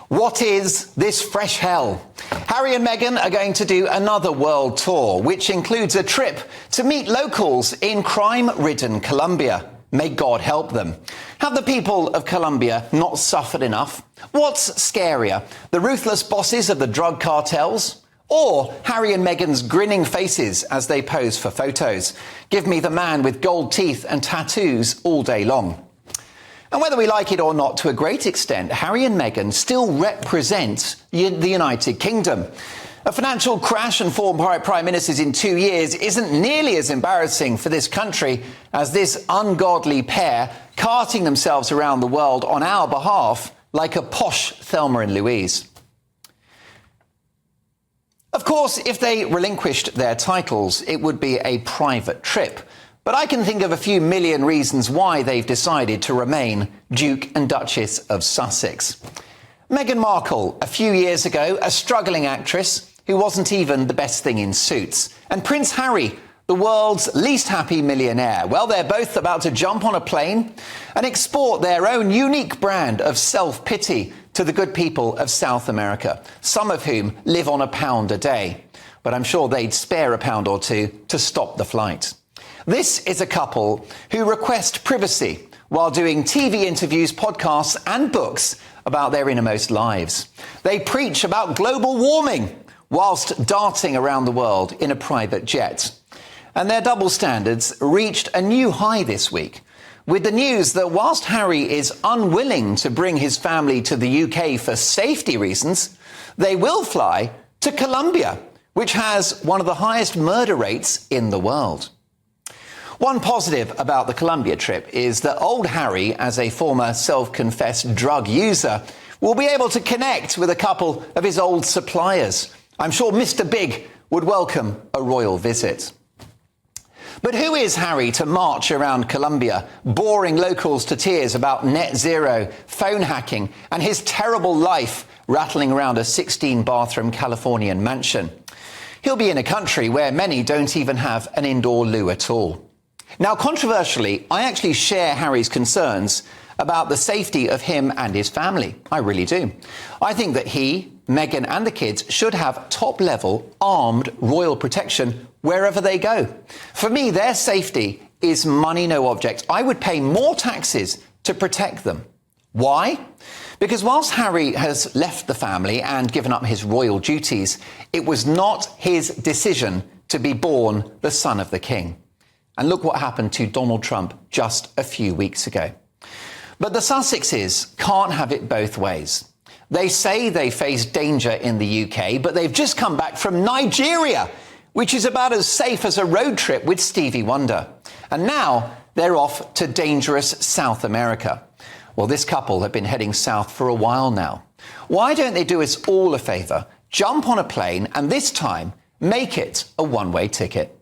What is this fresh hell? Harry and Meghan are going to do another world tour, which includes a trip to meet locals in crime-ridden Colombia. May God help them. Have the people of Colombia not suffered enough? What's scarier, the ruthless bosses of the drug cartels, or Harry and Meghan's grinning faces as they pose for photos? Give me the man with gold teeth and tattoos all day long. And whether we like it or not, to a great extent, Harry and Meghan still represent the United Kingdom. A financial crash and 4 prime ministers in 2 years isn't nearly as embarrassing for this country as this ungodly pair carting themselves around the world on our behalf like a posh Thelma and Louise. Of course, if they relinquished their titles, it would be a private trip. But I can think of a few million reasons why they've decided to remain Duke and Duchess of Sussex. Meghan Markle, a few years ago, a struggling actress who wasn't even the best thing in Suits. And Prince Harry, the world's least happy millionaire. Well, they're both about to jump on a plane and export their own unique brand of self-pity to the good people of South America, some of whom live on £1 a day. But I'm sure they'd spare £1 or two to stop the flight. This is a couple who request privacy while doing TV interviews, podcasts and books about their innermost lives. They preach about global warming whilst darting around the world in a private jet. And their double standards reached a new high this week, with the news that whilst Harry is unwilling to bring his family to the UK for safety reasons, they will fly to Colombia, which has one of the highest murder rates in the world. One positive about the Colombia trip is that old Harry, as a former self-confessed drug user, will be able to connect with a couple of his old suppliers. I'm sure Mr. Big would welcome a royal visit. But who is Harry to march around Colombia, boring locals to tears about net zero, phone hacking, and his terrible life rattling around a 16-bathroom Californian mansion? He'll be in a country where many don't even have an indoor loo at all. Now, controversially, I actually share Harry's concerns about the safety of him and his family. I really do. I think that he, Meghan and the kids should have top-level armed royal protection wherever they go. For me, their safety is money no object. I would pay more taxes to protect them. Why? Because whilst Harry has left the family and given up his royal duties, it was not his decision to be born the son of the king. And look what happened to Donald Trump just a few weeks ago. But the Sussexes can't have it both ways. They say they face danger in the UK, but they've just come back from Nigeria, which is about as safe as a road trip with Stevie Wonder. And now they're off to dangerous South America. Well, this couple have been heading south for a while now. Why don't they do us all a favour, jump on a plane and this time make it a one-way ticket?